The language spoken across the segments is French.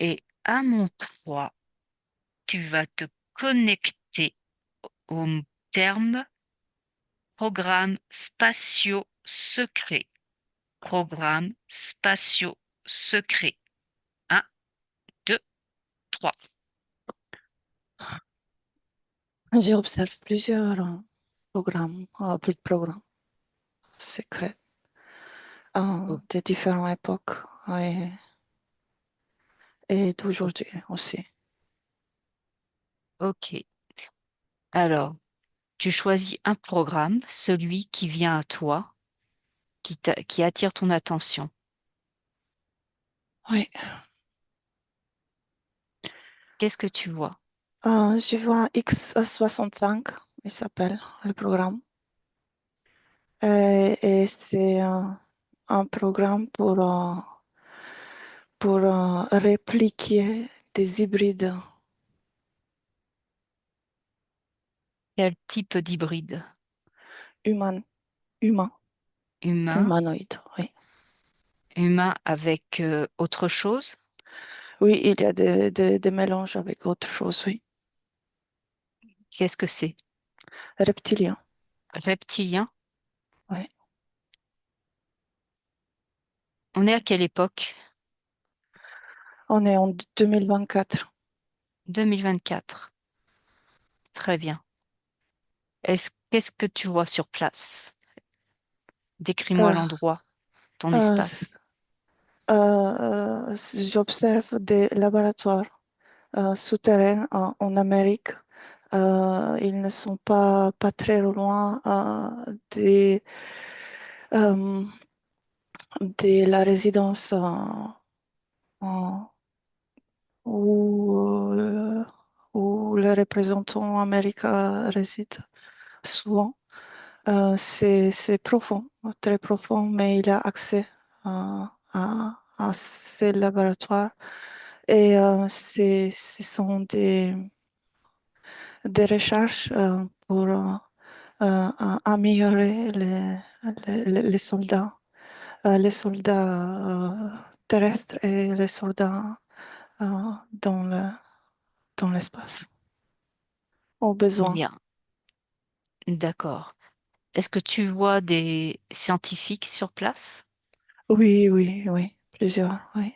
Et à mon 3, tu vas te connecter au terme programme spatiaux secret. Programme spatiaux secret. Un, 2, 3. J'observe plusieurs programmes, plus de programmes secrets de différentes époques et d'aujourd'hui aussi. Ok. Alors, tu choisis un programme, celui qui vient à toi, qui attire ton attention. Oui. Qu'est-ce que tu vois? Je vois X65, il s'appelle le programme. Et c'est un programme pour répliquer des hybrides Quel type d'hybride? humains, humains, Humain? humanoïdes. Oui. Humain avec autre chose? Oui, il y a des mélanges avec autre chose, oui. Qu'est-ce que c'est? Reptiliens, Reptilien? oui. On est à quelle époque? On est en 2024. 2024. Très bien. Qu'est-ce que tu vois sur place? Décris-moi Euh, l'endroit, ton euh, espace. J'observe des laboratoires souterrains en Amérique. Ils ne sont pas très loin euh, de la résidence en- où, où les représentants américains résident souvent. C'est profond, très profond, mais il a accès à ces laboratoires. Et ce sont des recherches pour améliorer les soldats, terrestres et les soldats euh, dans dans l'espace, au besoin. Bien, d'accord. Est-ce que tu vois des scientifiques sur place? Oui, oui, oui, plusieurs, oui.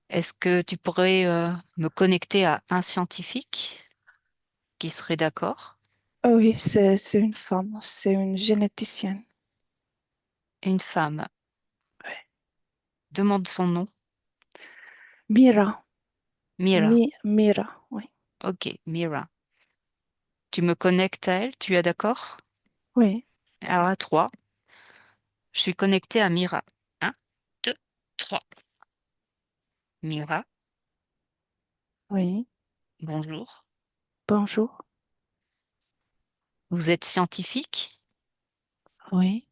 Est-ce que tu pourrais me connecter à un scientifique qui serait d'accord? Ah oui, c'est une femme, c'est une généticienne. Une femme. Oui. Demande son nom. Mira, Mira. Mira, oui. Ok, Mira. Tu me connectes à elle, tu es d'accord? Oui, Alors à 3, je suis connecté à Mira. Un, 2, 3. Mira, oui. bonjour. Bonjour. Vous êtes scientifique Oui.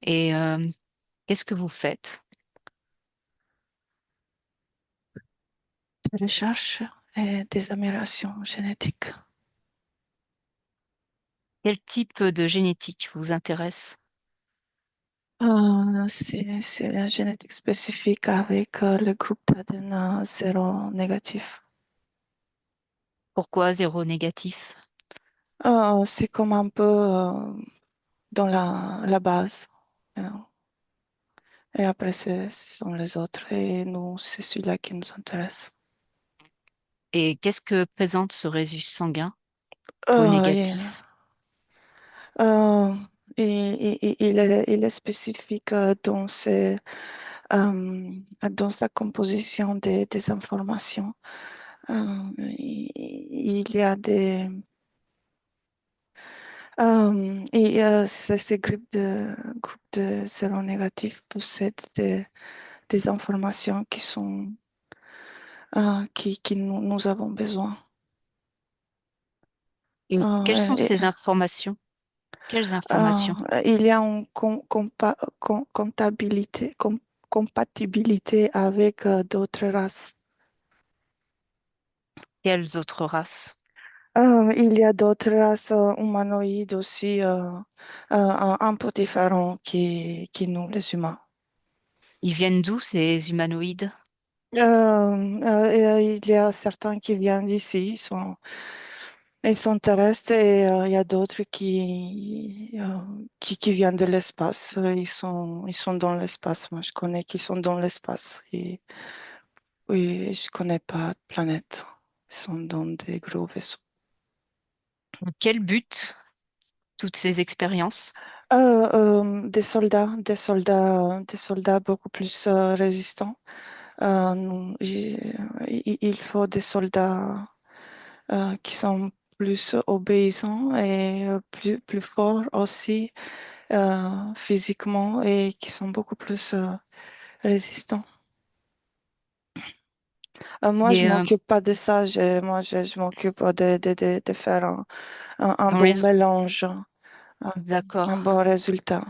et qu'est-ce que vous faites? Des recherches et des améliorations génétiques. Quel type de génétique vous intéresse? C'est la génétique spécifique avec le groupe d'ADN zéro négatif. Pourquoi zéro négatif? C'est comme un peu dans la base. Euh, Et après, ce sont les autres. Et nous, c'est celui-là qui nous intéresse. Et qu'est-ce que présente ce résus sanguin au Euh, et, négatif? euh, il est spécifique dans sa composition des informations. Il y a ces groupes de séronégatifs possèdent des informations qui nous avons besoin. Et quelles Euh, sont et, ces informations? Quelles informations? il y a une compatibilité avec d'autres races. Quelles autres races? Il y a d'autres races humanoïdes aussi un peu différentes qui nous, les humains. Ils viennent d'où ces humanoïdes? Il y a certains qui viennent d'ici, ils sont terrestres et il y a d'autres qui viennent de l'espace. Ils sont dans l'espace. Moi, je connais qui sont dans l'espace. Et oui, je connais pas de planète. Ils sont dans des gros vaisseaux. Quel but, toutes ces expériences? Des soldats beaucoup plus résistants. Il faut des soldats qui sont plus obéissants et plus forts aussi physiquement et qui sont beaucoup plus résistants. Moi, je Et m'occupe pas de ça. Je m'occupe de faire un on bon les... mélange, un D'accord, bon résultat.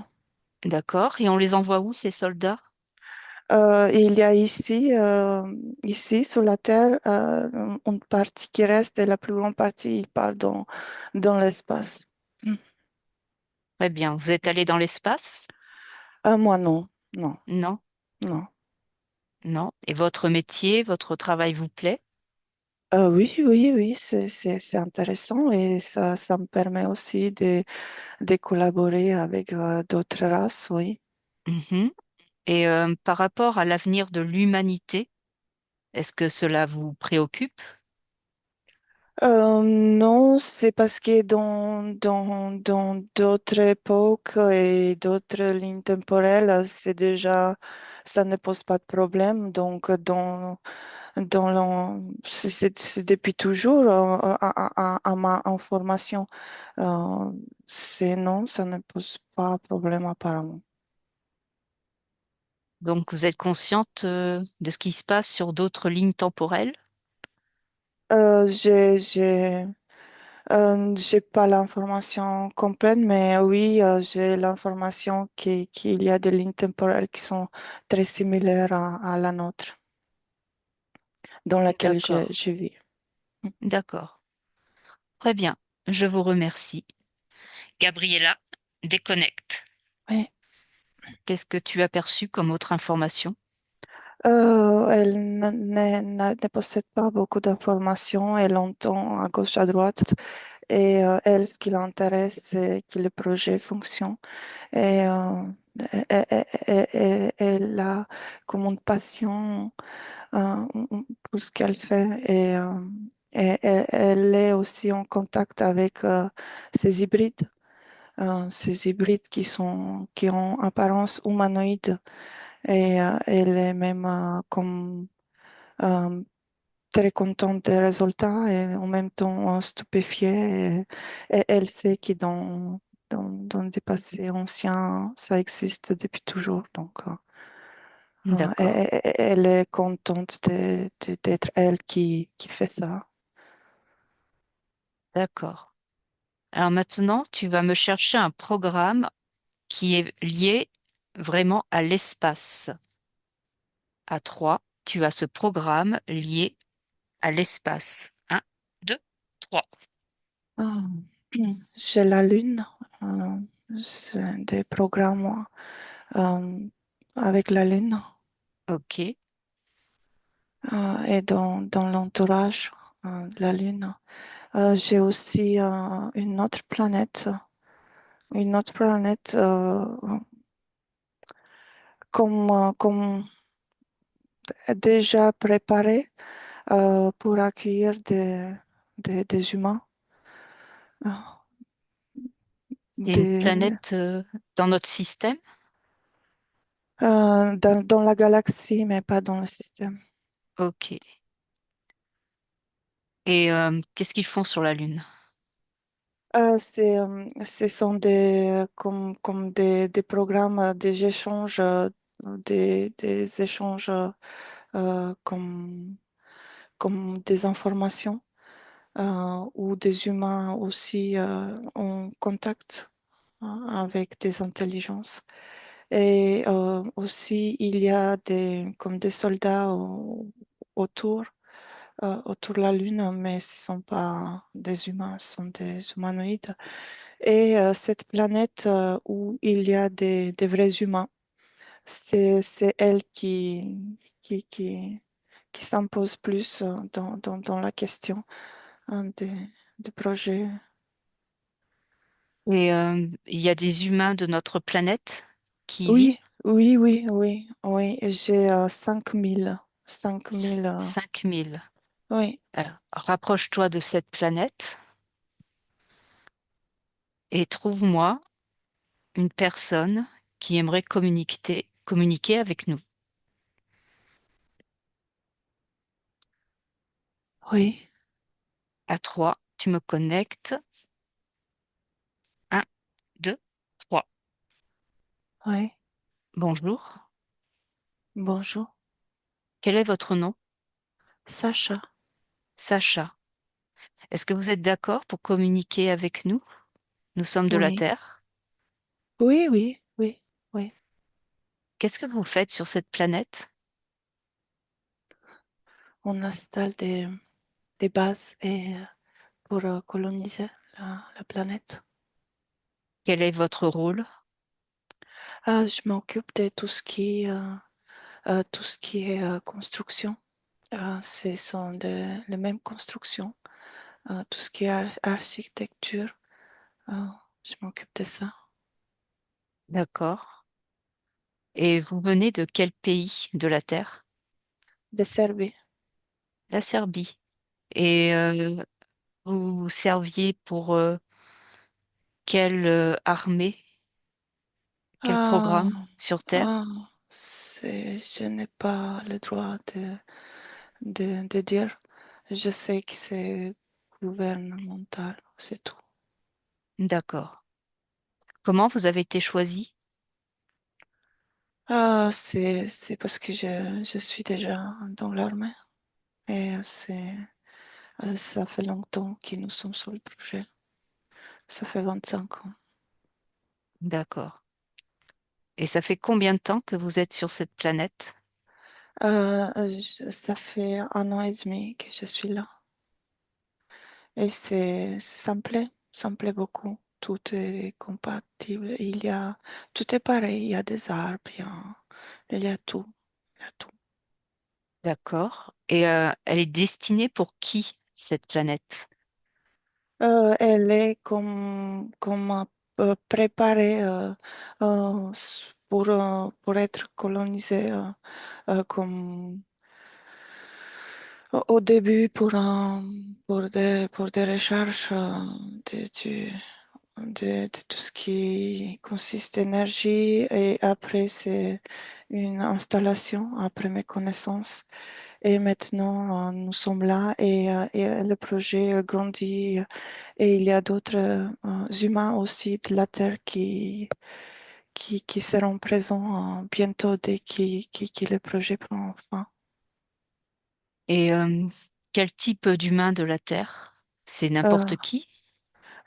d'accord. Et on les envoie où, ces soldats? Il y a ici sur la Terre, une partie qui reste et la plus grande partie, il part dans l'espace. Mm. Très bien. Vous êtes allé dans l'espace? Moi, non, non, Non, non. non. Et votre métier, votre travail vous plaît? Oui, c'est intéressant et ça me permet aussi de collaborer avec d'autres races, oui. Mhm. Et par rapport à l'avenir de l'humanité, est-ce que cela vous préoccupe? Non, c'est parce que dans d'autres époques et d'autres lignes temporelles, ça ne pose pas de problème. Donc, c'est depuis toujours à ma information. Euh, c'est non, ça ne pose pas de problème apparemment. Donc, vous êtes consciente de ce qui se passe sur d'autres lignes temporelles? Euh, j'ai j'ai pas l'information complète, mais oui, j'ai l'information qu'il y a des lignes temporelles qui sont très similaires à la nôtre, dans laquelle D'accord, je vis. d'accord. Très bien. Je vous remercie. Gabriella, déconnecte. Oui. Qu'est-ce que tu as perçu comme autre information? Elle ne possède pas beaucoup d'informations, elle entend à gauche, à droite, et elle, ce qui l'intéresse, c'est que le projet fonctionne. Et elle a comme une passion pour ce qu'elle fait et elle est aussi en contact avec ces hybrides qui ont apparence humanoïde et elle est même comme euh, très contente des résultats et en même temps stupéfiée et elle sait que dans des passés anciens, ça existe depuis toujours. Donc, D'accord, elle est contente d'être elle qui fait ça. d'accord. Alors maintenant, tu vas me chercher un programme qui est lié vraiment à l'espace. À 3, tu as ce programme lié à l'espace. Un, 2, 3. Ah, j'ai la Lune, euh, c'est des programmes euh, avec la Lune OK. et dans l'entourage de la Lune. J'ai aussi une autre planète comme déjà préparée pour accueillir des humains. Euh, C'est une des, planète dans notre système. dans la galaxie, mais pas dans le système. OK. Et qu'est-ce qu'ils font sur la Lune? Ce sont comme des programmes, des échanges, des échanges comme des informations où des humains aussi en contact avec des intelligences. Et aussi, il y a comme des soldats autour, autour de la Lune, mais ce ne sont pas des humains, ce sont des humanoïdes. Et cette planète où il y a des vrais humains, c'est elle qui qui s'impose plus dans la question des projets. Et il y a des humains de notre planète qui y vivent? Oui, oui, oui, oui, oui. J'ai 5000. 5000. 5000. Oui, Rapproche-toi de cette planète et trouve-moi une personne qui aimerait communiquer avec nous. oui, À trois, tu me connectes. Un, deux, trois. oui. Bonjour. Bonjour. Quel est votre nom? Sacha. Sacha. Est-ce que vous êtes d'accord pour communiquer avec nous? Nous sommes de la Oui, Terre. oui, oui, oui, oui. Qu'est-ce que vous faites sur cette planète? On installe des bases pour coloniser la planète. Quel est votre rôle? Je m'occupe de tout ce qui est construction. Ce sont les mêmes constructions. Tout ce qui est architecture, euh, je m'occupe de ça. D'accord. Et vous venez de quel pays de la Terre? De Serbie. La Serbie. Et vous serviez pour quelle armée, quel Ah, programme sur Terre? ah, je n'ai pas le droit de dire. Je sais que c'est gouvernemental, c'est tout. D'accord. Comment vous avez été choisi? C'est parce que je suis déjà dans l'armée et ça fait longtemps que nous sommes sur le projet. Ça fait 25 ans. D'accord. Et ça fait combien de temps que vous êtes sur cette planète? Ça fait 1 an et demi que je suis là et ça me plaît beaucoup. Tout est compatible. Tout est pareil. Il y a des arbres, il y a tout. Il y a tout. D'accord. Et elle est destinée pour qui, cette planète? Elle est comme préparée pour être colonisée comme au début pour des recherches de, du- de tout ce qui consiste énergie et après c'est une installation après mes connaissances. Et maintenant, nous sommes là et le projet grandit et il y a d'autres humains aussi de la Terre qui seront présents bientôt dès que le projet prend fin. Et quel type d'humain de la Terre? C'est Euh, n'importe qui?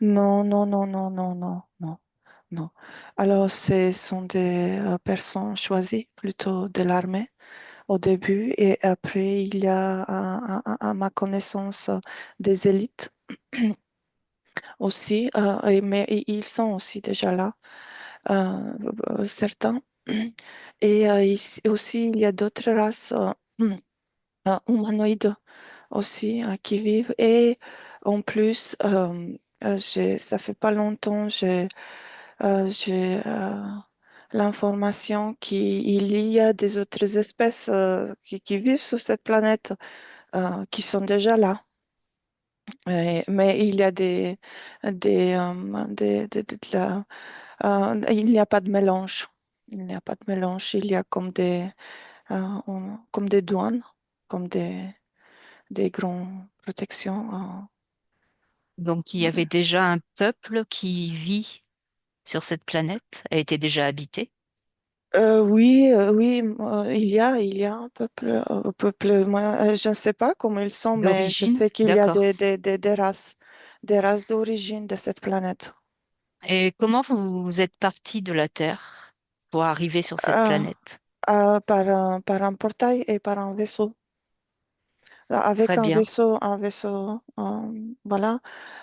non, non, non, non, non, non, non, non. Alors, ce sont des personnes choisies plutôt de l'armée au début et après, il y a à ma connaissance des élites aussi, mais ils sont aussi déjà là, certains. Et aussi, il y a d'autres races humanoïdes aussi qui vivent. Et en plus, ça fait pas longtemps, j'ai l'information qu'il y a des autres espèces qui vivent sur cette planète qui sont déjà là. Mais il y a il n'y a pas de mélange. Il n'y a pas de mélange. Il y a comme des douanes, comme des grandes protections. Donc il y avait déjà un peuple qui vit sur cette planète. Elle était déjà habitée. Oui, oui, il y a un peuple. Moi, je ne sais pas comment ils sont, mais je D'origine? sais qu'il y a D'accord. des races d'origine de cette planète. Et comment vous êtes parti de la Terre pour arriver sur cette Euh, planète? Par un portail et par un vaisseau. Avec Très bien. un vaisseau, voilà,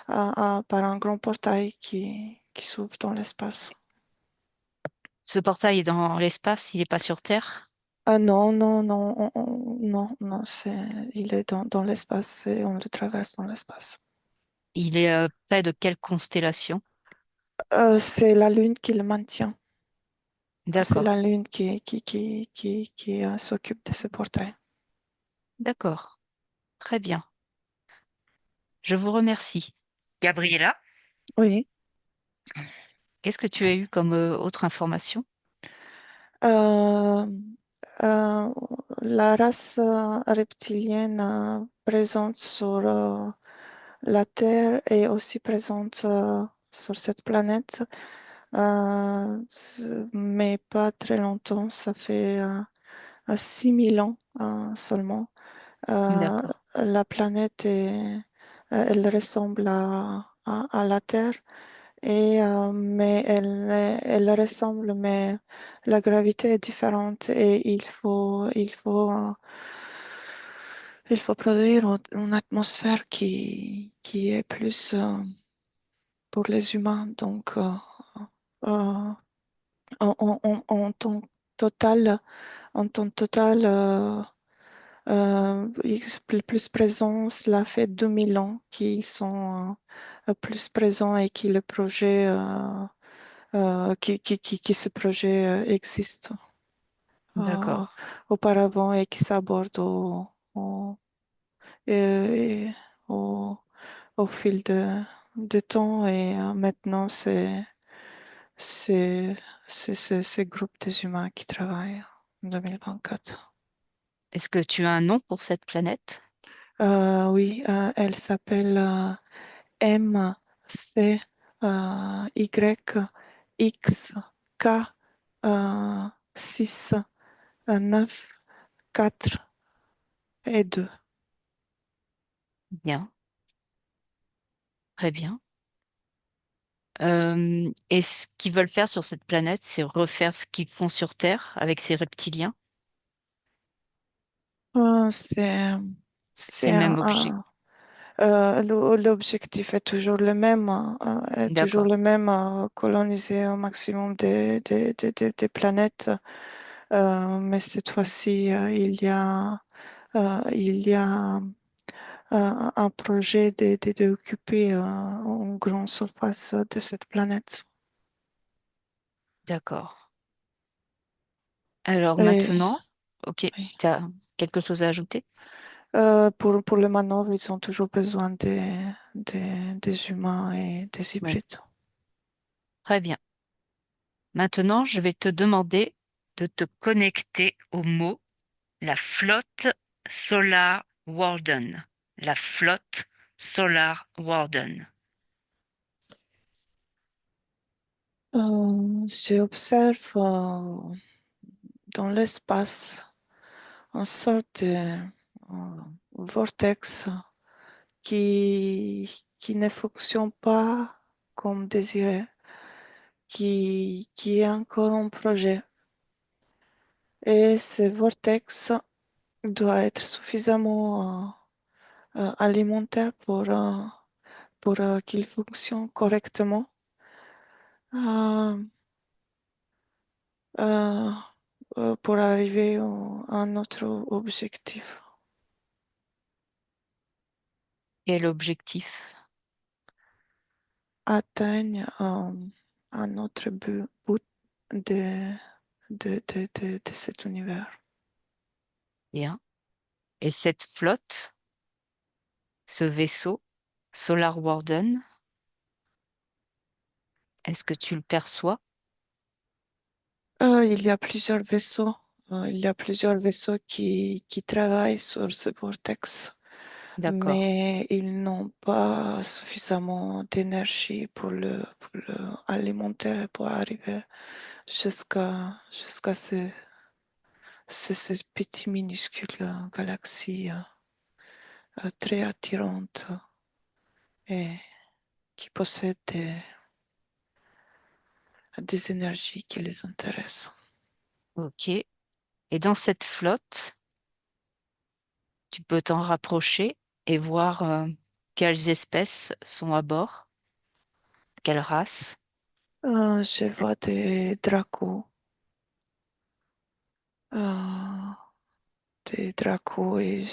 par un grand portail qui s'ouvre dans l'espace. Ce portail est dans l'espace, il n'est pas sur Terre. Ah non, non, non, non, non, il est dans l'espace et on le traverse dans l'espace. Il est près de quelle constellation? C'est la Lune qui le maintient. C'est D'accord, la Lune qui s'occupe de ce portail. d'accord, très bien. Je vous remercie. Gabriella, Oui. qu'est-ce que tu as eu comme autre information? Euh, euh, la race reptilienne présente sur la Terre est aussi présente sur cette planète, euh, mais pas très longtemps. Ça fait 6000 ans seulement. Euh, D'accord, la planète elle ressemble à la Terre, mais elle ressemble, mais la gravité est différente et il faut produire une atmosphère qui est plus pour les humains. Donc, euh, en temps total, plus présents, cela fait 2000 ans qu'ils sont plus présents et que le projet, que ce projet existe d'accord. euh, auparavant et qui s'aborde et- au, au fil de temps. Et maintenant, c'est, c'est ce groupe des humains qui travaillent en 2024. Est-ce que tu as un nom pour cette planète? Oui, elle s'appelle M, C, Y, X, K, 6, 9, 4 et 2. Bien, très bien. Et ce qu'ils veulent faire sur cette planète, c'est refaire ce qu'ils font sur Terre avec ces reptiliens. Euh, c'est, C'est c'est le même objet. l'objectif est toujours le même, est toujours D'accord, le même, coloniser au maximum des planètes. Mais cette fois-ci, il y a un projet d'occuper une grande surface de cette planète. d'accord. Alors Et, maintenant, ok, oui. tu as quelque chose à ajouter? Pour le manœuvre, ils ont toujours besoin des humains et des Oui, hybrides. très bien. Maintenant, je vais te demander de te connecter au mot la flotte Solar Warden. La flotte Solar Warden. J'observe dans l'espace une sorte de vortex qui ne fonctionne pas comme désiré, qui est encore en projet. Et ce vortex doit être suffisamment alimenté pour qu'il fonctionne correctement euh, euh, pour arriver à notre objectif. Quel objectif? Atteigne un autre but de cet univers. Bien. Et cette flotte, ce vaisseau, Solar Warden, est-ce que tu le perçois? Il y a plusieurs vaisseaux. Il y a plusieurs vaisseaux qui travaillent sur ce vortex, D'accord, mais ils n'ont pas suffisamment d'énergie pour le alimenter, pour arriver jusqu'à ces petites minuscules galaxies très attirantes et qui possèdent des énergies qui les intéressent. ok. Et dans cette flotte, tu peux t'en rapprocher et voir quelles espèces sont à bord, quelle race. Je vois des dracos. euh, des dracos et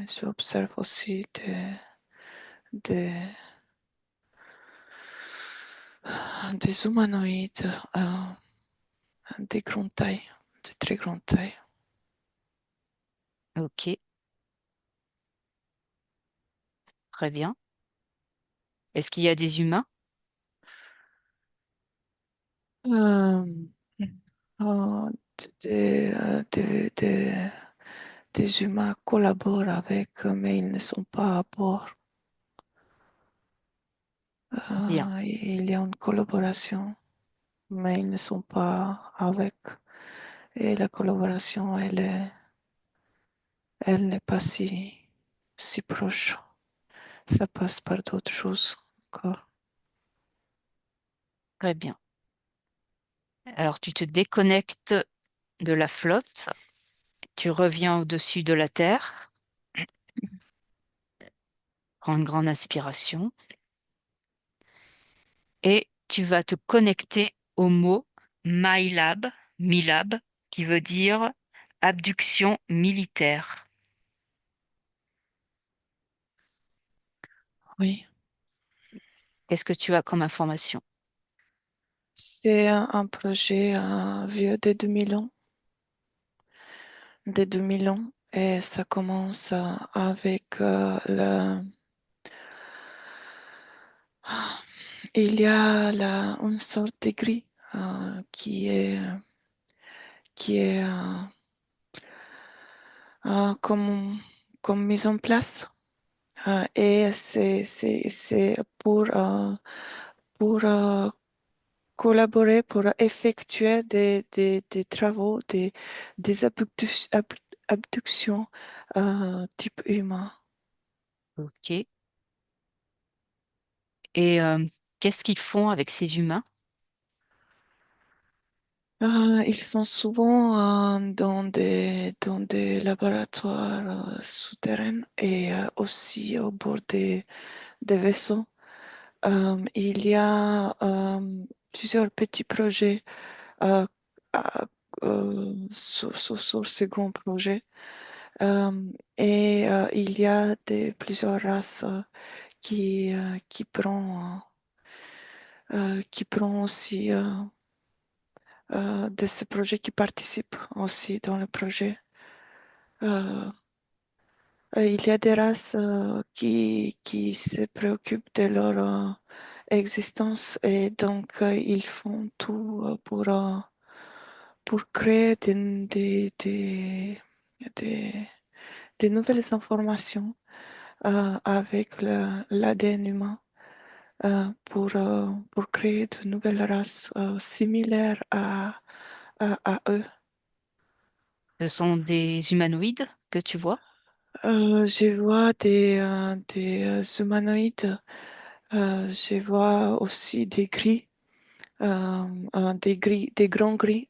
j'observe aussi des, des humanoïdes des grandes tailles, de très grandes tailles. Ok, très bien. Est-ce qu'il y a des humains? Euh, euh, des humains collaborent avec, mais ils ne sont pas à bord. Bien, Il y a une collaboration, mais ils ne sont pas avec. Et la collaboration, elle n'est pas si proche. Ça passe par d'autres choses encore. très bien. Alors tu te déconnectes de la flotte, tu reviens au-dessus de la Terre, prends une grande inspiration et tu vas te connecter au mot MyLab, MILAB, qui veut dire abduction militaire. Oui, Qu'est-ce que tu as comme information? c'est un projet vieux de 2000 ans, de 2000 ans, et ça commence avec il y a une sorte de grille qui est comme mise en place. Et c'est pour collaborer, pour effectuer des travaux, des abductions type humain. Ok. Et qu'est-ce qu'ils font avec ces humains? Ils sont souvent dans des laboratoires souterrains et aussi au bord des vaisseaux. Il y a plusieurs petits projets euh, à- sur ces grands projets. Et il y a plusieurs races qui prend aussi de ces projets, qui participent aussi dans le projet. Euh, il y a des races qui se préoccupent de leur existence et donc ils font tout pour créer des, des nouvelles informations avec l'ADN humain pour créer de nouvelles races similaires à eux. Ce sont des humanoïdes que tu vois? Je vois des humanoïdes, je vois aussi des gris, des grands gris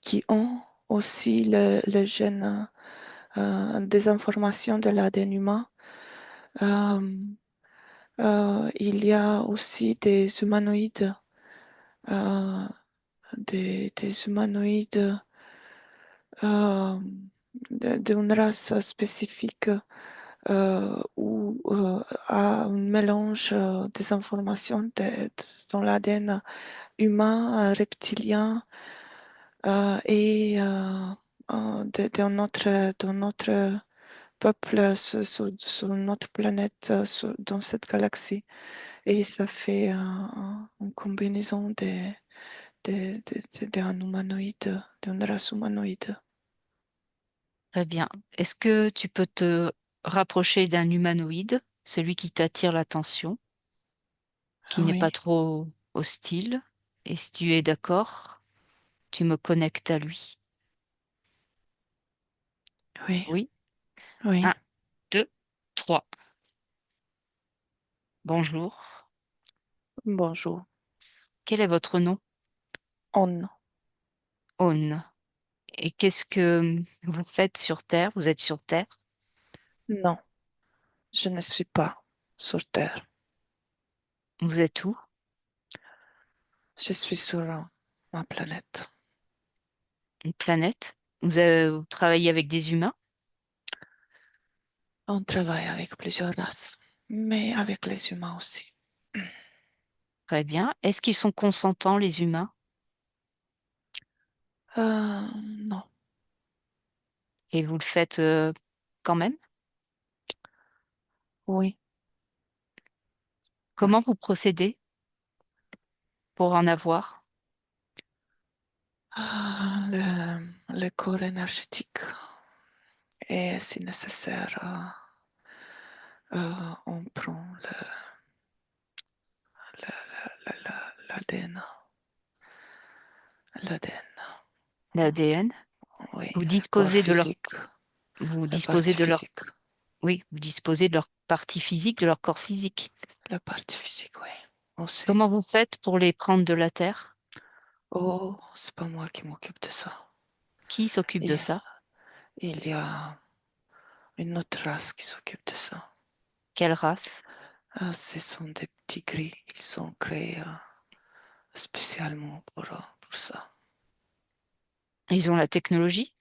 qui ont aussi le gène des informations de l'ADN humain. Euh, il y a aussi euh, des humanoïdes euh, d'une race spécifique ou à un mélange des informations dans l'ADN humain, reptilien et de notre peuple sur notre planète, dans cette galaxie. Et ça fait une combinaison d'un humanoïde, d'une race humanoïde. Très bien. Est-ce que tu peux te rapprocher d'un humanoïde, celui qui t'attire l'attention, qui Ah n'est pas oui, trop hostile? Et si tu es d'accord, tu me connectes à lui. oui, Oui? oui. Un, deux, trois. Bonjour. Bonjour. Quel est votre nom? On. On. Et qu'est-ce que vous faites sur Terre? Vous êtes sur Terre? Non, je ne suis pas sur Terre. Vous êtes où? Je suis sur ma planète. Une planète? Vous travaillez avec des humains? On travaille avec plusieurs races, mais avec les humains aussi. Très bien. Est-ce qu'ils sont consentants, les humains? Non, Et vous le faites quand même? oui. Comment vous procédez pour en avoir? Le corps énergétique et si nécessaire, on prend l'ADN. L'ADN, L'ADN? oui, Vous corps disposez de leur, physique, vous la disposez partie de leur, physique, oui, vous disposez de leur partie physique, de leur corps physique. la partie physique, oui, aussi. Comment vous faites pour les prendre de la Terre? Oh, c'est pas moi qui m'occupe de ça. Qui s'occupe de Et ça? il y a une autre race qui s'occupe de ça. Quelle race? Ce sont des petits gris. Ils sont créés spécialement pour ça. Ils ont la technologie?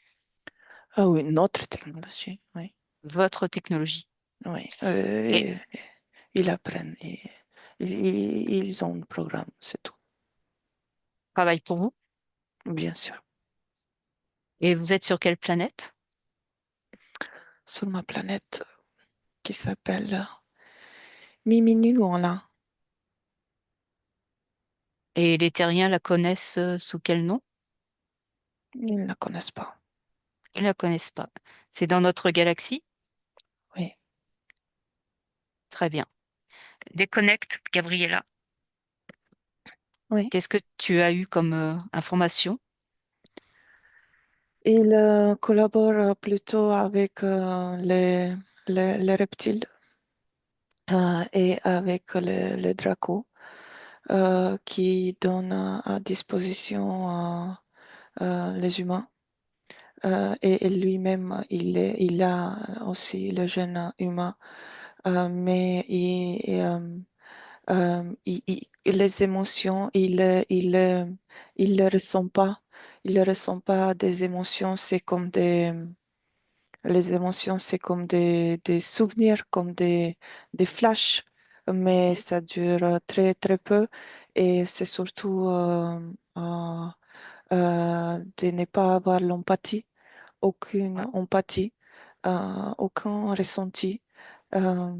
Ah oui, notre technologie, oui. Votre technologie. Oui. Et Ils apprennent. Ils ont un programme, c'est tout. travaillent pour vous? Bien sûr. Et vous êtes sur quelle planète? Sur ma planète qui s'appelle Miminuala. Et les terriens la connaissent sous quel nom? Ils ne la connaissent pas. Ils ne la connaissent pas. C'est dans notre galaxie? Oui. Très bien. Déconnecte, Gabriella. Oui. Qu'est-ce que tu as eu comme information? Ils collaborent plutôt avec les reptiles et avec les dracos qui donnent à disposition les humains. Et lui-même, il a aussi le gène humain, mais les émotions, il ne ressent pas. Il ne ressent pas des émotions, c'est comme les émotions, c'est comme des souvenirs, comme des flashs, mais ça dure très, très peu et c'est surtout de ne pas avoir l'empathie, aucune Ouais. empathie, aucun ressenti. Euh,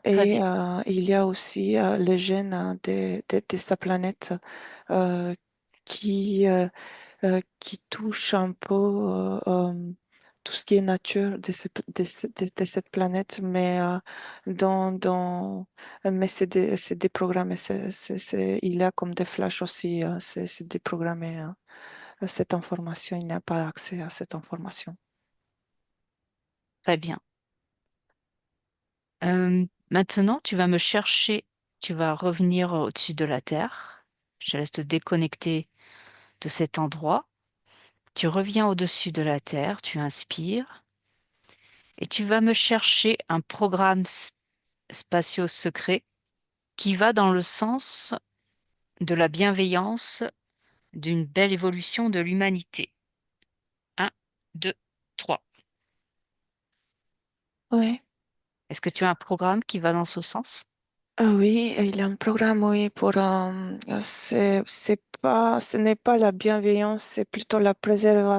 Très bien. il y a aussi les gènes de sa planète euh, qui touchent un peu tout ce qui est nature de cette planète, mais, mais c'est déprogrammé. Il y a comme des flashs aussi, c'est déprogrammé. Cette information, il n'y a pas accès à cette information. Très bien. Maintenant, tu vas me chercher, tu vas revenir au-dessus de la Terre. Je te laisse te déconnecter de cet endroit. Tu reviens au-dessus de la Terre, tu inspires et tu vas me chercher un programme spatio secret qui va dans le sens de la bienveillance, d'une belle évolution de l'humanité. Un, 2, 3. Oui. Est-ce que tu as un programme qui va dans ce sens? Ah oui, il y a un programme, oui, pour, c'est pas, ce n'est pas la bienveillance, c'est plutôt la préservation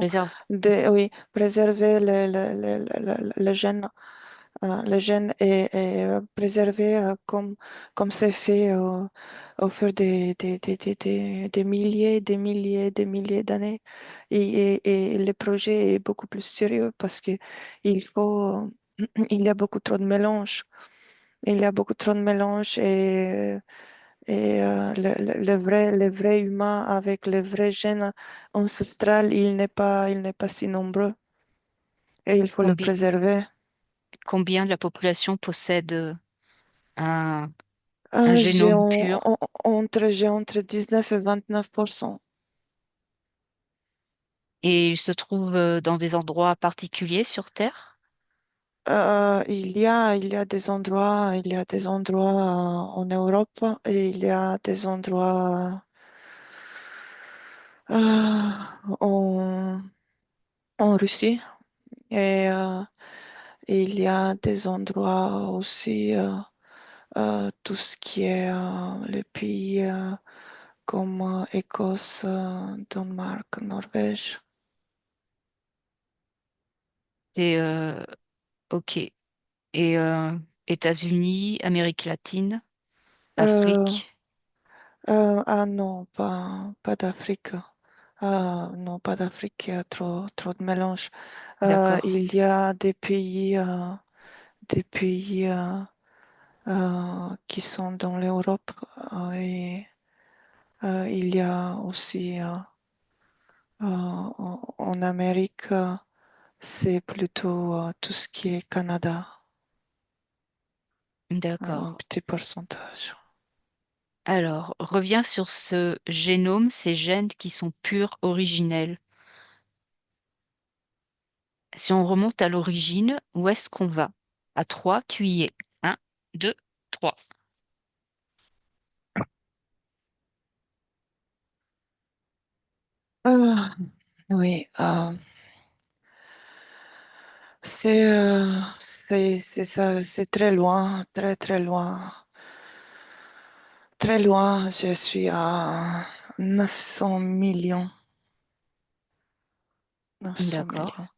Réserve. oui, préserver le gène et préserver comme c'est fait au fur des milliers, des milliers d'années. Et le projet est beaucoup plus sérieux parce que il faut, il y a beaucoup trop de mélange. Il y a beaucoup trop de mélange et le vrai humain avec le vrai gène ancestral, il n'est pas si nombreux et il faut le Combien, préserver. combien de la population possède un, un Ah, génome pur j'ai entre 19 et 29%. et il se trouve dans des endroits particuliers sur Terre? il y a des endroits en Europe et il y a des endroits euh, en, en Russie et il y a des endroits aussi, tout ce qui est les pays comme Écosse, Danemark, Norvège. C'est ok. Et États-Unis, Amérique latine, Euh, Afrique. ah non, pas d'Afrique. Non, pas d'Afrique, il y a trop de mélange. D'accord. Il y a des pays qui sont dans l'Europe et il y a aussi en Amérique, c'est plutôt tout ce qui est Canada, un D'accord. petit pourcentage. Alors, reviens sur ce génome, ces gènes qui sont purs, originels. Si on remonte à l'origine, où est-ce qu'on va? À 3, tu y es. Un, 2, 3. Ah, oui, c'est ça, c'est très loin, très très loin. Très loin, je suis à 900 millions, 900 D'accord. millions,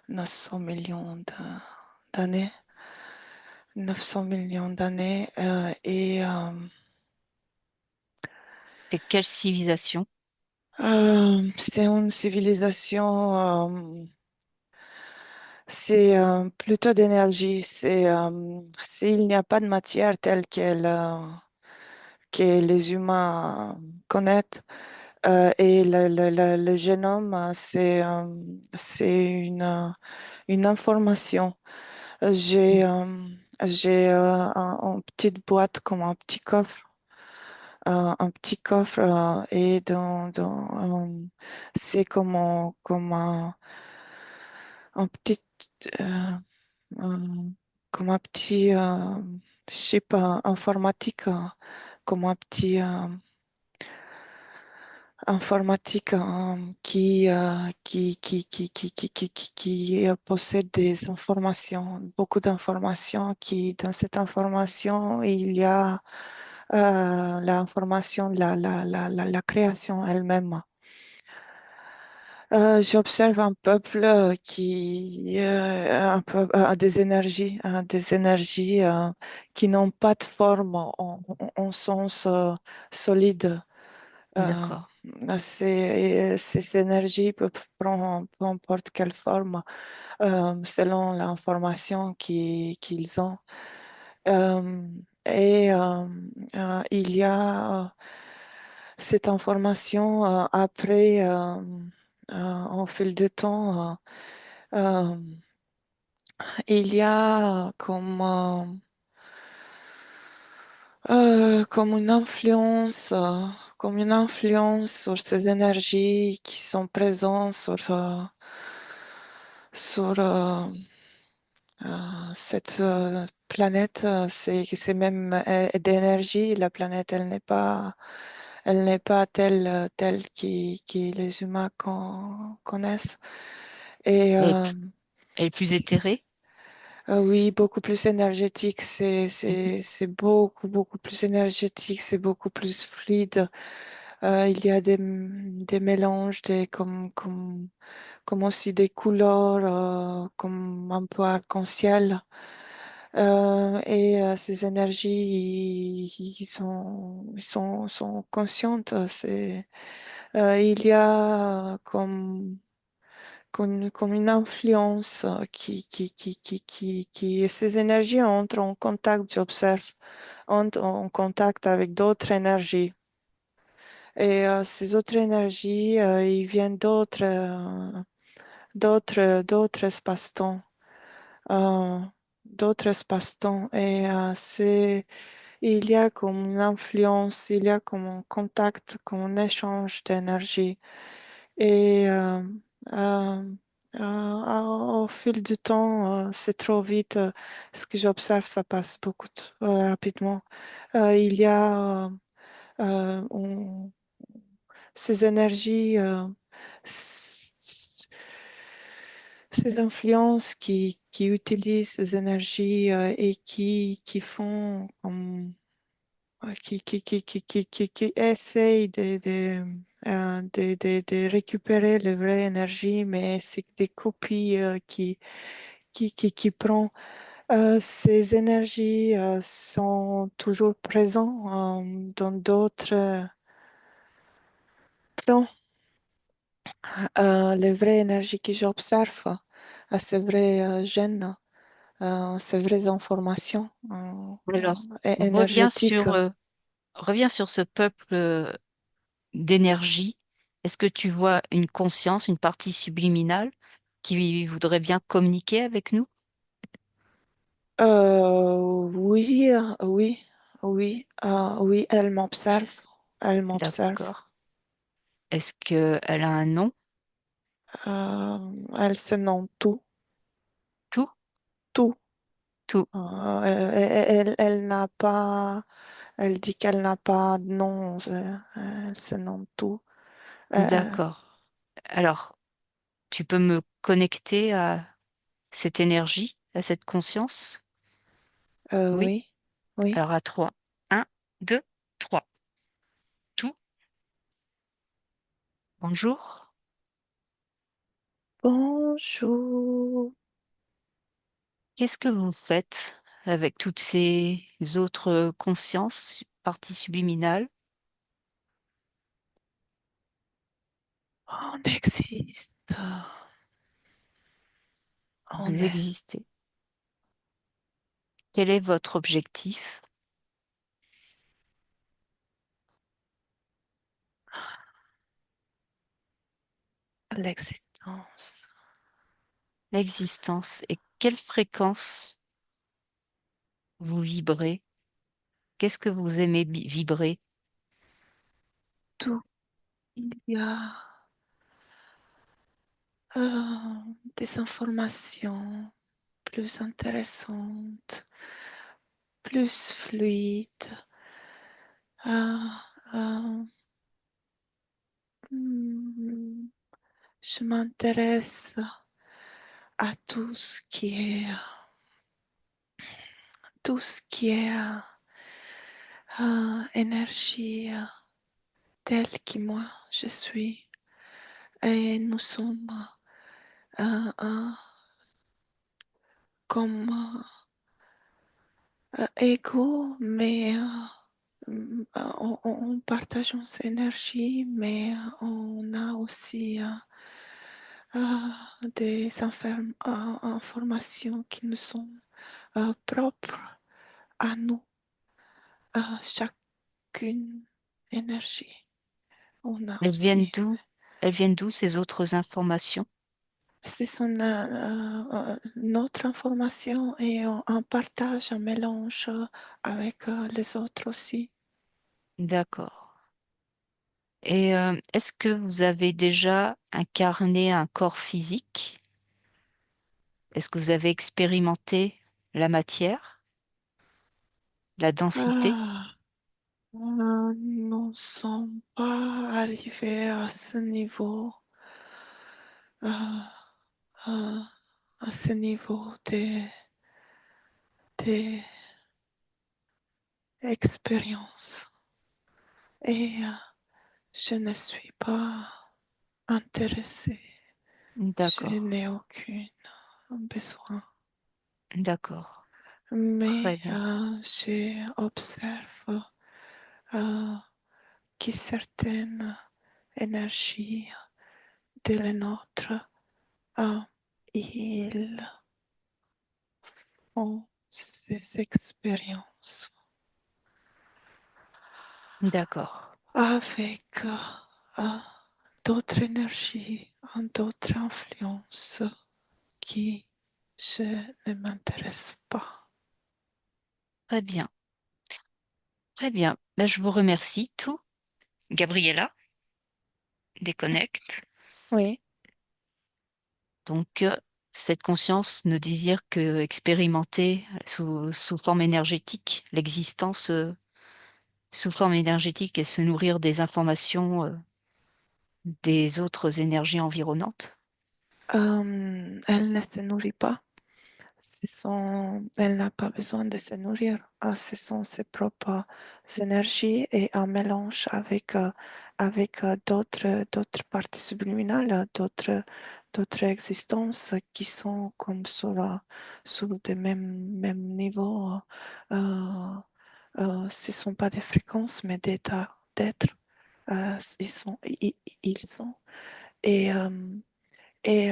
900 millions d'années, 900 millions d'années, et C'est quelle civilisation? c'est une civilisation, c'est plutôt d'énergie, il n'y a pas de matière telle que les humains connaissent. Et le génome, c'est une information. J'ai une petite boîte comme un petit coffre, et c'est un petit, euh, un- comme un petit chip informatique, comme un petit informatique qui possède des informations, beaucoup d'informations dans cette information, il y a l'information, la création elle-même. J'observe un peuple un peu, des énergies qui n'ont pas de forme en sens solide. Euh, D'accord. ces énergies peuvent prendre peu importe quelle forme selon l'information qu'ils ont. Euh, et il y a cette information après, au fil du temps, euh, il y a comme une influence sur ces énergies qui sont présentes sur cette planète. C'est même d'énergie. La planète, elle n'est pas telle que les humains connaissent. Et Elle est, elle est plus éthérée? oui, beaucoup plus énergétique. C'est, Mhm. c'est, c'est beaucoup, beaucoup plus énergétique. C'est beaucoup plus fluide. Il y a des mélanges, comme aussi des couleurs, comme un peu arc-en-ciel. Et ces énergies, ils sont conscientes. Il y a comme une influence ces énergies entrent en contact, j'observe, entrent en contact avec d'autres énergies. Et ces autres énergies, ils viennent d'autres espaces-temps. euh, d'autres espaces-temps. Et il y a comme une influence, il y a comme un contact, comme un échange d'énergie. Et Au fil du temps, c'est trop vite. Ce que j'observe, ça passe beaucoup rapidement. Il y a ces énergies, ces influences qui utilisent ces énergies et qui font qui essayent de récupérer les vraies énergies, mais c'est des copies qui prend. Ces énergies sont toujours présentes dans d'autres plans. Les vraies énergies que j'observe, ces vrais gènes, ces vraies informations Alors, énergétiques. reviens sur ce peuple d'énergie. Est-ce que tu vois une conscience, une partie subliminale qui voudrait bien communiquer avec nous? Oui, oui, elle m'observe. Elle m'observe. D'accord. Est-ce qu'elle a un nom? Elle se nomme tout, Tout? tout. Tout. Elle n'a pas, elle dit qu'elle n'a pas de nom, elle se nomme tout. Euh, D'accord. Alors, tu peux me connecter à cette énergie, à cette conscience? Oui. oui, oui. Alors à trois. Un, deux, trois. Tout. Bonjour. Bonjour. Qu'est-ce que vous faites avec toutes ces autres consciences, parties subliminales? On existe. On Vous est existez. Quel est votre objectif? l'existence. L'existence. Et quelle fréquence vous vibrez? Qu'est-ce que vous aimez vibrer? Tout. Il y a des informations plus intéressantes, plus fluides. Euh, euh, hmm, je m'intéresse à tout ce qui est énergie telle que moi je suis. Et nous sommes euh, comme égaux, mais on partage cette énergie, mais on a aussi des informations qui nous sont propres à nous, à chacune énergie. On a Elles viennent aussi. d'où? Elles viennent d'où ces autres informations? Ce sont notre information et on partage, un mélange avec les autres aussi. D'accord. Et est-ce que vous avez déjà incarné un corps physique? Est-ce que vous avez expérimenté la matière, la densité? Ah, nous ne sommes pas arrivés à ce niveau, euh, euh, à ce niveau d'expérience. Et je ne suis pas intéressée. Je D'accord, n'ai aucun besoin. d'accord, Mais très bien, j'observe euh, que certaines énergies de la nôtre, euh, ils ont ces expériences d'accord, avec euh, d'autres énergies, d'autres influences qui je ne m'intéresse pas. très bien, très bien. Ben, je vous remercie tout. Gabriella, déconnecte. Oui. Donc, cette conscience ne désire que expérimenter sous forme énergétique l'existence sous forme énergétique et se nourrir des informations des autres énergies environnantes. Elle ne se nourrit pas. Elle n'a pas besoin de se nourrir. Ce sont ses propres énergies et un mélange avec d'autres parties subliminales, d'autres existences qui sont comme sur le même niveau. Euh, Ce ne sont pas des fréquences, mais des états d'être. Ils sont. Et,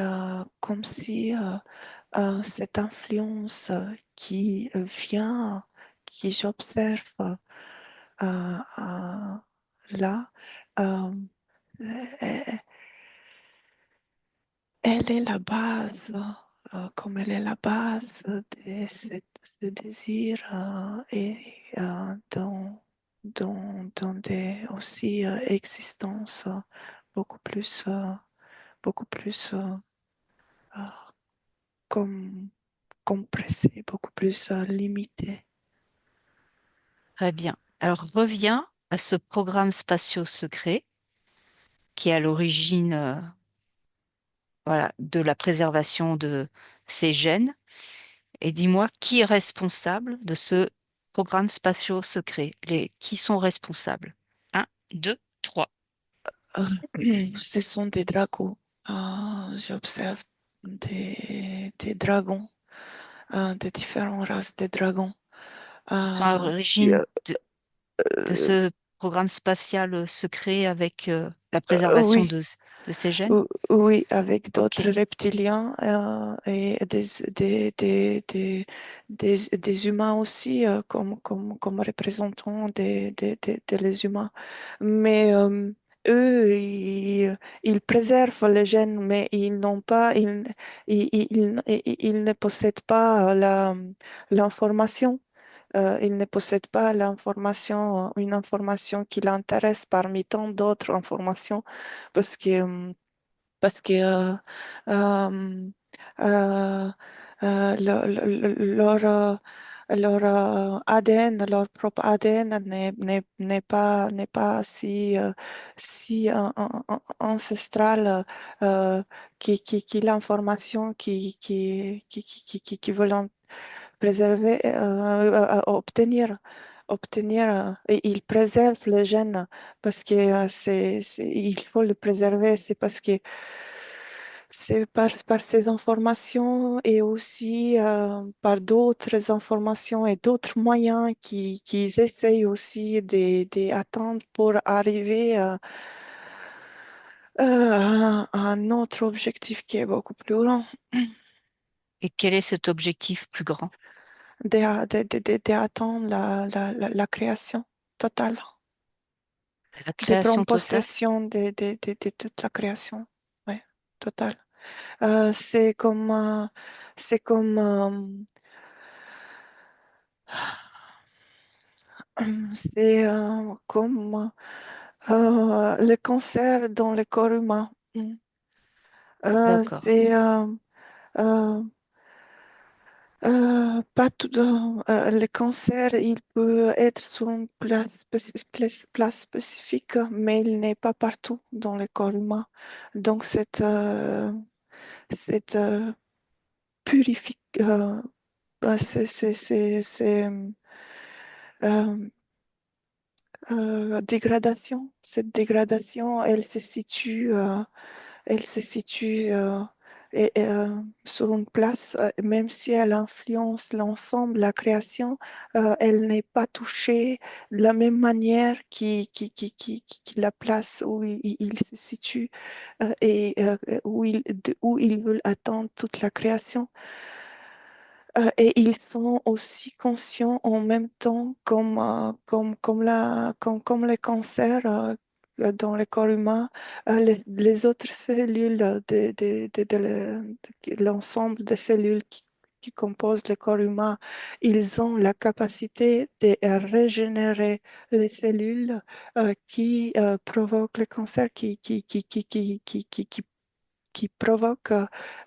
euh, comme si cette influence qui j'observe euh, là, euh, elle elle est la base, comme elle est la base de ce désir et dans des aussi existences beaucoup plus euh, comme compressées, beaucoup plus limitées. Très bien. Alors, reviens à ce programme spatio secret qui est à l'origine, voilà, de la préservation de ces gènes. Et dis-moi, qui est responsable de ce programme spatio secret? Qui sont responsables? Un, deux, trois. Euh, Ce sont des dragons. J'observe des dragons, de différentes races de dragons. Sont à Euh, l'origine euh, de ce programme spatial secret avec la préservation oui, de ces gènes? oui, avec d'autres Ok. reptiliens et des humains aussi comme représentants des humains. Mais eux, ils préservent les gènes, mais ils n'ont pas, ils ne possèdent pas l'information. Il ne possède pas une information qui l'intéresse parmi tant d'autres informations parce que euh, euh, leur ADN, leur propre ADN n'est pas si ancestral qui l'information qui veut préserver, obtenir, et il préserve les gènes parce que il faut le préserver, c'est parce que c'est par ces informations et aussi par d'autres informations et d'autres moyens qui essayent aussi d'atteindre pour arriver à un autre objectif qui est beaucoup plus grand, Et quel est cet objectif plus grand? d'atteindre la création totale, La de prendre création totale? possession de toute la création, ouais, totale. C'est c'est comme c'est comme le cancer dans le corps humain. Mm. D'accord. C'est euh, pas tout, le cancer, il peut être sur une place spécifique, mais il n'est pas partout dans le corps humain. Donc cette purification, euh, dégradation. Cette dégradation, elle se situe sur une place, même si elle influence l'ensemble, la création, elle n'est pas touchée de la même manière qui la place où il se situe et où il veut atteindre toute la création. Et ils sont aussi conscients en même temps comme les cancers dans le corps humain, les autres cellules de l'ensemble des cellules qui composent le corps humain, ils ont la capacité de régénérer les cellules qui provoquent le cancer, qui qui provoquent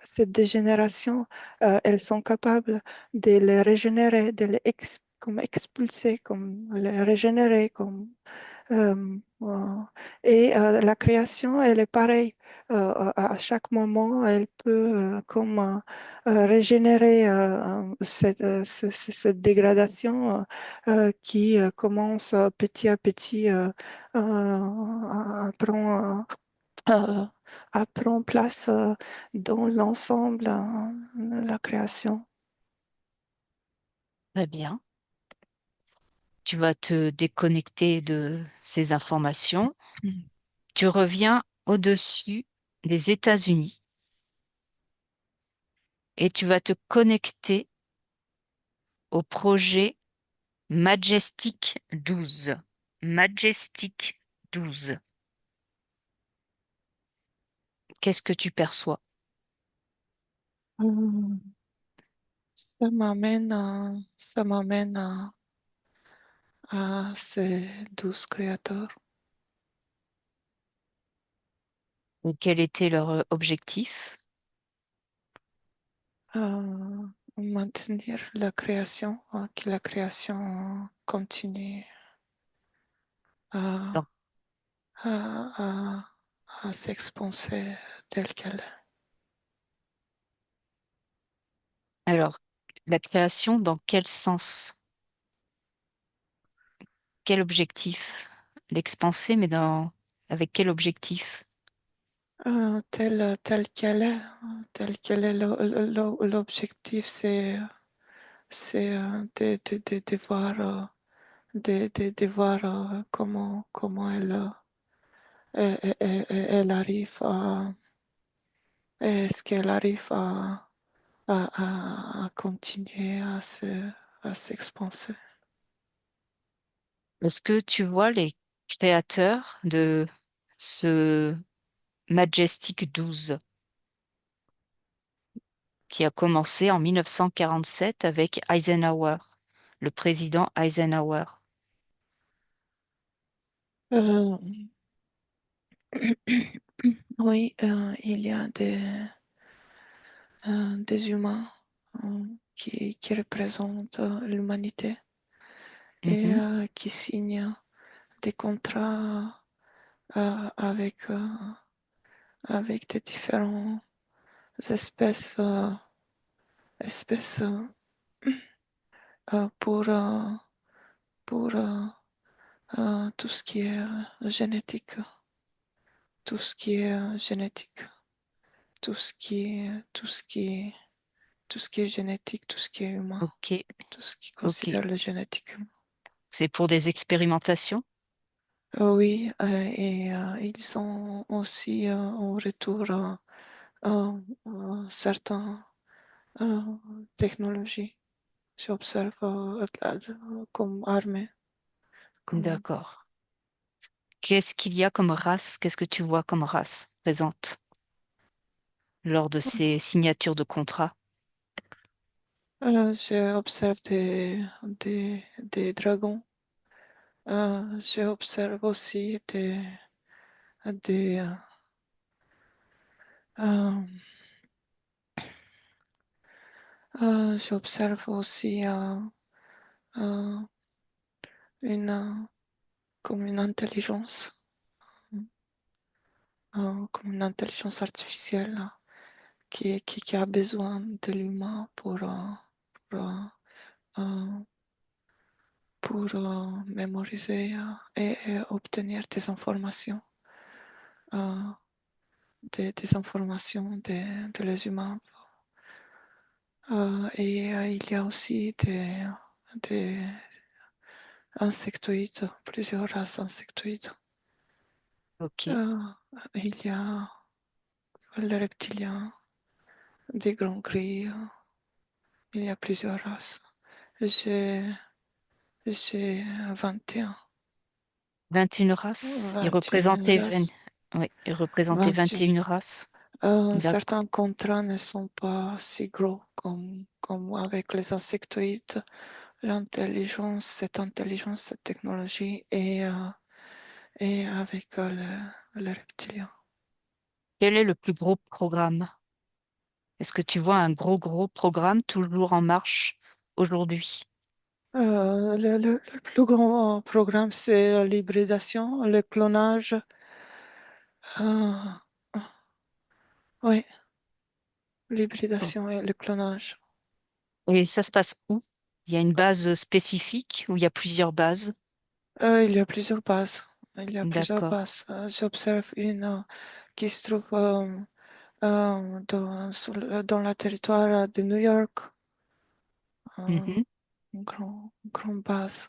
cette dégénération, elles sont capables de les régénérer, de les comme expulser, comme les régénérer, comme et la création, elle est pareille. À chaque moment, elle peut comme régénérer cette dégradation qui commence petit à petit euh, à prendre place dans l'ensemble de la création. Très bien. Tu vas te déconnecter de ces informations. Tu reviens au-dessus des États-Unis et tu vas te connecter au projet Majestic 12. Majestic 12. Qu'est-ce que tu perçois? Euh, ça m'amène à ces 12 créateurs. Et quel était leur objectif? Maintenir la création, que la création continue à, Donc, à, à s'expanser telle qu'elle est. alors, la création, dans quel sens? Quel objectif? L'expanser, mais avec quel objectif? Telle qu'elle est, telle qu'elle est, l'objectif, c'est de voir, de voir comment elle arrive à, est-ce qu'elle arrive à continuer à s'expanser. Est-ce que tu vois les créateurs de ce Majestic 12 qui a commencé en 1947 avec Eisenhower, le président Eisenhower? Euh, oui, il y a des humains qui représentent l'humanité et Mhm. qui signent des contrats avec des différentes espèces, espèces pour, tout ce qui est génétique, tout ce qui est génétique, tout ce qui est, tout ce qui est, tout ce qui est génétique, tout ce qui est humain, Ok, tout ce qui ok. considère le génétique humain. C'est pour des expérimentations? Oui, et ils sont aussi en retour certaines euh, technologies. J'observe comme armée, comme D'accord. Qu'est-ce qu'il y a comme race? Qu'est-ce que tu vois comme race présente lors de ces signatures de contrats? j'observe des dragons. J'observe aussi des, euh, j'observe aussi euh, une, comme une intelligence, comme une intelligence artificielle qui a besoin de l'humain pour, euh, mémoriser et obtenir euh, des informations de les humains. Et il y a aussi des insectoïdes, plusieurs races insectoïdes. Ok, Euh, il y a les reptiliens, des grands gris, il y a plusieurs races. J'ai j'ai 21, 21 races. Il 21 représentait, races. oui, il représentait 21. 21 races. D'accord. Certains contrats ne sont pas si gros comme avec les insectoïdes. Cette intelligence, cette technologie et avec les reptiliens. Quel est le plus gros programme? Est-ce que tu vois un gros programme toujours en marche aujourd'hui? Le plus grand programme, c'est l'hybridation, le clonage. Euh, oui, l'hybridation et le clonage. Et ça se passe où? Il y a une base spécifique ou il y a plusieurs bases? Il y a plusieurs bases. Il y a plusieurs D'accord. bases. J'observe une qui se trouve dans le territoire de New York, euh, Mhm. une grande base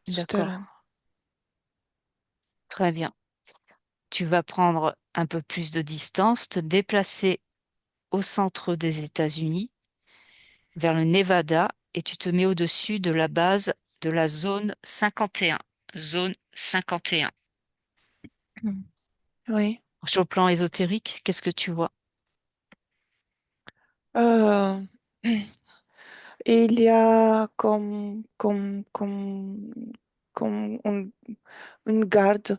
D'accord. souterraine. Très bien. Tu vas prendre un peu plus de distance, te déplacer au centre des États-Unis, vers le Nevada, et tu te mets au-dessus de la base de la zone 51. Zone 51. Mm. Oui. Sur le plan ésotérique, qu'est-ce que tu vois? Euh, il y a comme une garde.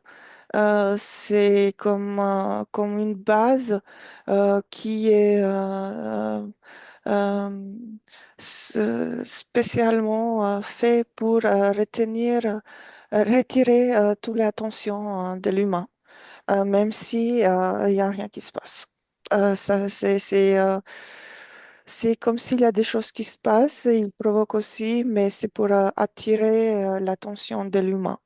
C'est comme une base qui est euh, spécialement fait pour retirer toute l'attention de l'humain, même si il n'y a rien qui se passe. C'est comme s'il y a des choses qui se passent, il provoque aussi, mais c'est pour attirer l'attention de l'humain.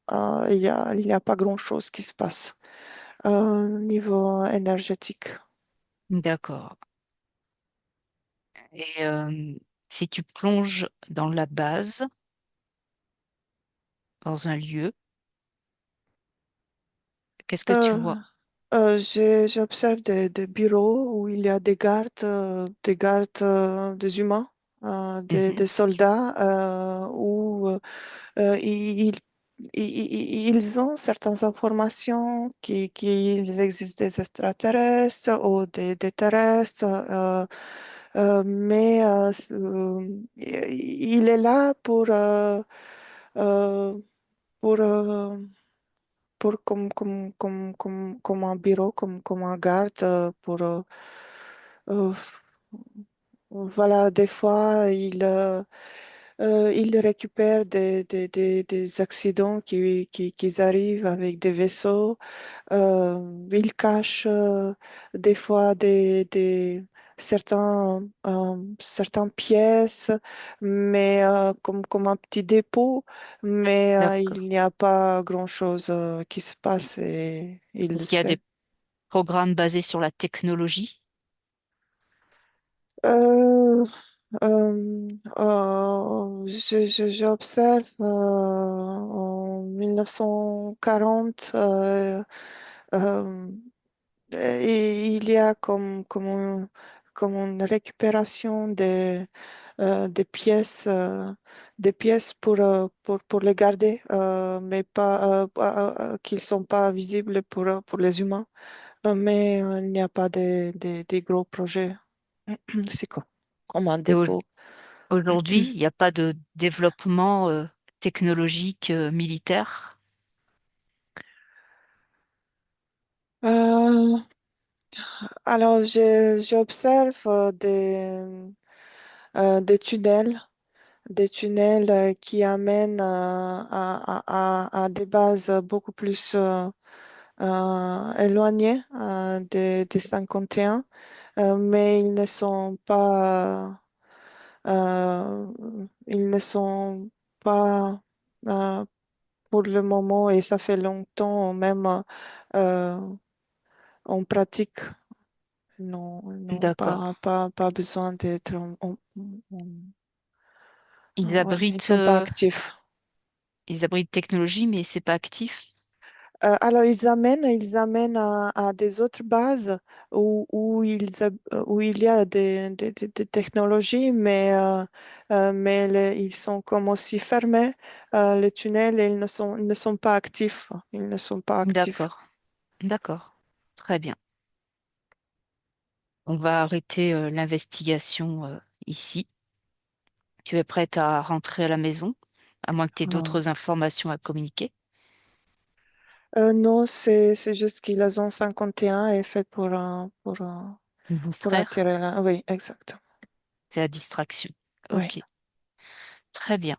Il y a pas grand-chose qui se passe au niveau énergétique. D'accord. Et si tu plonges dans la base, dans un lieu, qu'est-ce que tu Euh, vois? J'observe des bureaux où il y a des gardes des humains, Mhm. des soldats, où ils, ils ont certaines informations qu'il existe des extraterrestres ou des terrestres, mais il est là euh, pour, euh, comme un bureau, comme un garde, euh, voilà, des fois, il récupère des accidents qui arrivent avec des vaisseaux. Il cache des fois certaines pièces, mais comme un petit dépôt, mais D'accord. il n'y a pas grand-chose qui se passe et il le Est-ce qu'il y a sait. des programmes basés sur la technologie? Euh, J'observe en 1940, euh, et il y a comme une récupération des pièces pour les garder, mais qu'ils ne sont pas visibles pour les humains. Mais il n'y a pas des gros projets. C'est comme un Et dépôt. aujourd'hui, il n'y a pas de développement technologique militaire? Euh, alors, j'observe des tunnels, qui amènent à des bases beaucoup plus éloignées des 51, mais ils ne sont pas euh, pour le moment, et ça fait longtemps même en pratique. Non, non, D'accord. pas besoin d'être Ils ouais, ils abritent, sont pas euh, actifs. ils abritent technologie, mais c'est pas actif. Alors, ils amènent à des autres bases où il y a des technologies, mais ils sont comme aussi fermés, les tunnels, et ils ne sont pas actifs. Ils ne sont pas actifs. D'accord. D'accord. Très bien. On va arrêter l'investigation ici. Tu es prête à rentrer à la maison, à moins que tu aies Euh, d'autres informations à communiquer? Non, c'est juste qu'il a zone 51 et est fait Vous pour distraire? attirer la... Oui, exactement. C'est la distraction. Oui. Ok, très bien.